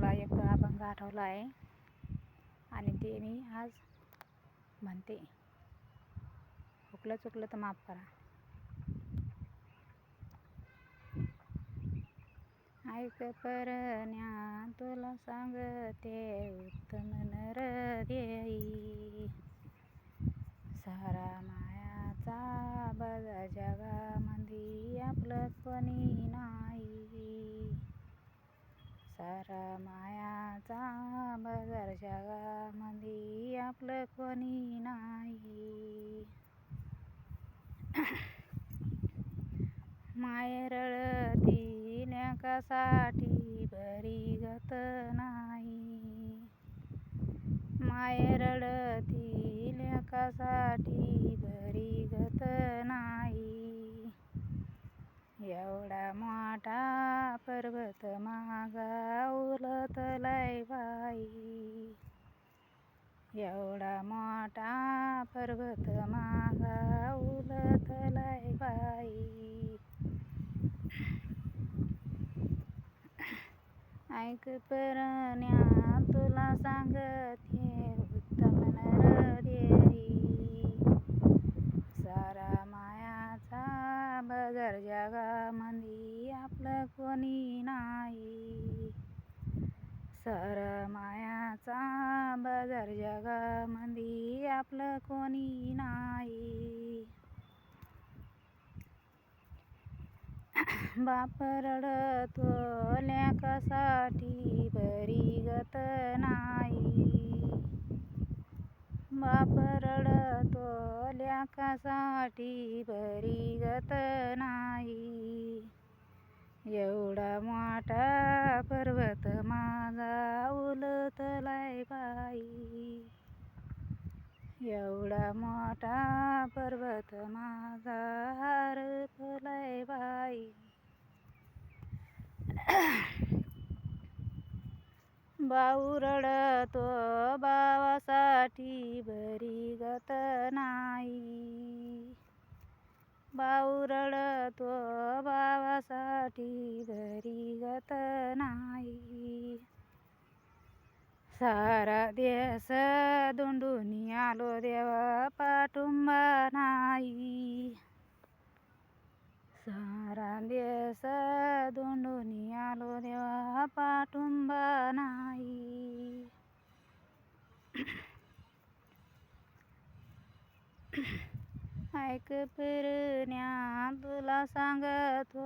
मला एक अभंग आठवला आहे आणि ते मी आज म्हणते. हुकलं चुकलं तर माफ करा. ऐक परण्या तुला सांगते उत्तम नर देई, सारा मायाचा बाजार जगामंदी आपलं कोणी नाही. सारा मायाचा बाजार जगामंदी आपलं कोणी नाही. माय रडती लेकासाठी बरी गत नाही. माय रडती लेकासाठी बरी गत नाही. एवढा मोठा पर्वत मागा उलटलाय बाई. एवढा मोठा पर्वत मागा उलटलाय बाई. ऐक परण्या तुला सांगते उत्तम नर देई, सारा मायाचा बाजार जगामंदी आपलं कोणी नाही. सारा मायाचा बाजार जगामंदी आपलं कोणी नाही. बाप रडतो लेकासाठी बरी गत नाही. बाप रडतो लेकासाठी बरी गत नाही. एवढा मोठा पर्वत माझा उलटलाय बाई. एवढा मोठा पर्वत माझा हरपलाय बाई. भाऊ रडतो भावासाठी बरी गत नाही. भाऊ रडतो भावासाठी बरी गत नाही. सारा देश दोंडून आलो देवा पाठुंबा नाही. सारा देश दोंडून आलो देवा पाठुंबा नाही. ऐक परण्या तुला सांगतो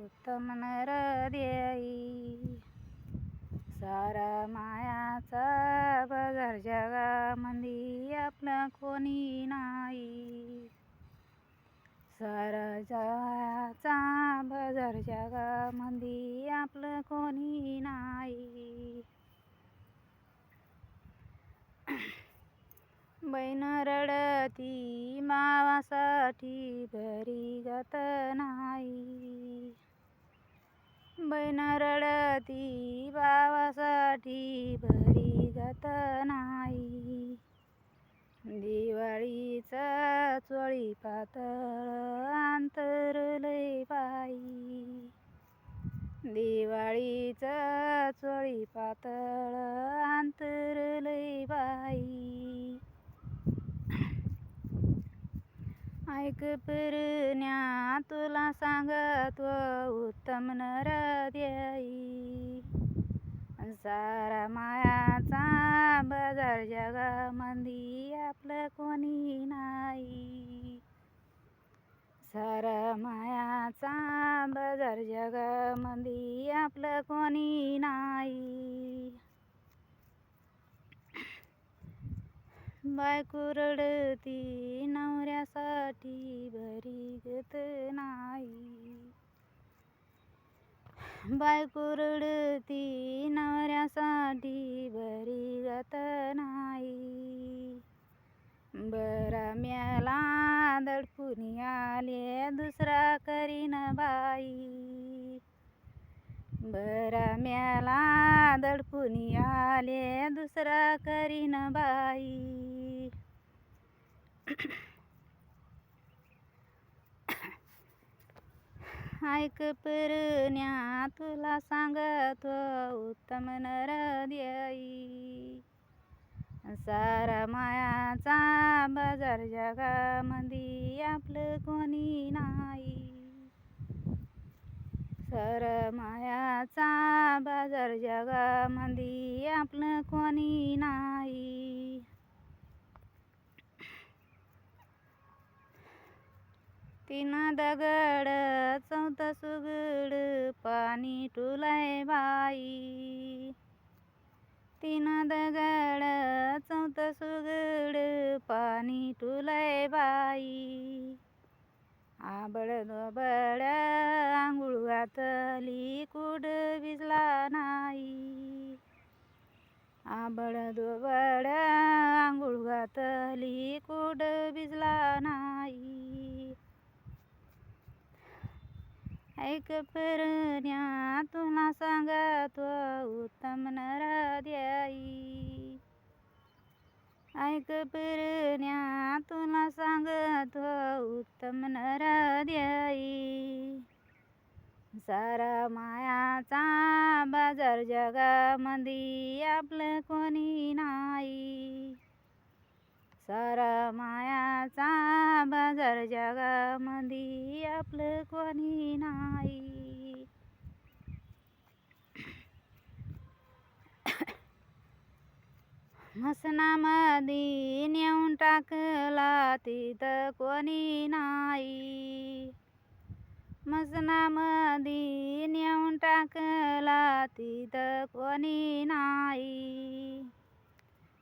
उत्तम नर देई, सारा मायाचा बाजार जगामंदी आपलं कोणी नाही. सारा मायाचा बाजार जगामंदी आपलं कोणी नाही. बहीण रडती मावासाठी बरी गत नाही. बहीण रडती भावासाठी बरी गत नाही. दिवाळीचा चोळी पातळ अंतरलय बाई. दिवाळीचा चोळी पातळ अंतरलय बाई. ऐक परण्या तुला सांगतो उत्तम नर देई, सारा मायाचा बाजार जगामंदी आपलं कोणी नाही. सारा मायाचा बाजार जगामंदी आपलं कोणी नाही. बायको रडती नवऱ्यासाठी बरी गत नाही. बायको रडती नवऱ्यासाठी बरी गत नाही. बरा मेला दडपून आले दुसरा करीन बाई. बरा मेला दडपून आले दुसरा करीन बाई. ऐक पेरण्या तुला सांगतो उत्तम नरदेई. सारा मायाचा बाजार जगामंदी आपलं कोणी नाही. सारा मायाचा बाजार जगामंदी आपलं कोणी नाही. तीन दगड चौथा सुगड पाणी टुलाय बाई. तीन दगड चौथा सुगड पाणी टुलाय बाई. आबड दोबड आंघोळ घातली कुड भिजला नाही. आबड दोबड आंघोळ घातली कुड भिजला नाही. ऐक पेरण्या तुला सांगतो उत्तम नरदेई. ऐक पेरण्या तुला सांगतो उत्तम नरदेई. सारा मायाचा बाजार जगामंदी आपलं कोणी नाही. सारा मायाचा बाजार जगामंदी आपलं कोणी नाही. मसनामधी नेऊन टाकला तिथं कोणी नाही. मसनामधी नेऊन टाकला तिथं कोणी नाही.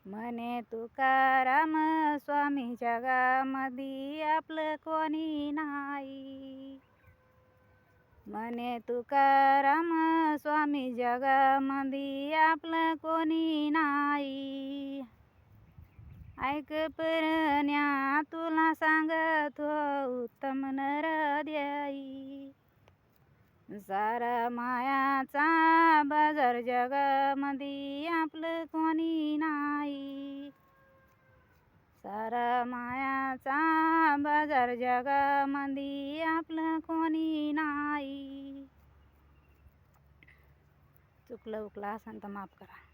म्हणे तुकाराम स्वामी जगामधी आपलं कोणी नाही. म्हणे तुकाराम स्वामी जगामधी आपलं कोणी नाही. ऐक पेरण्या तुला सांगतो उत्तम नरदेई. सारा मायाचा बाजार जगामंदी आपलं कोणी नाही. सारा मायाचा बाजार जगामंदी आपलं कोणी नाही. चुकलं उकलं असेल तर माफ करा.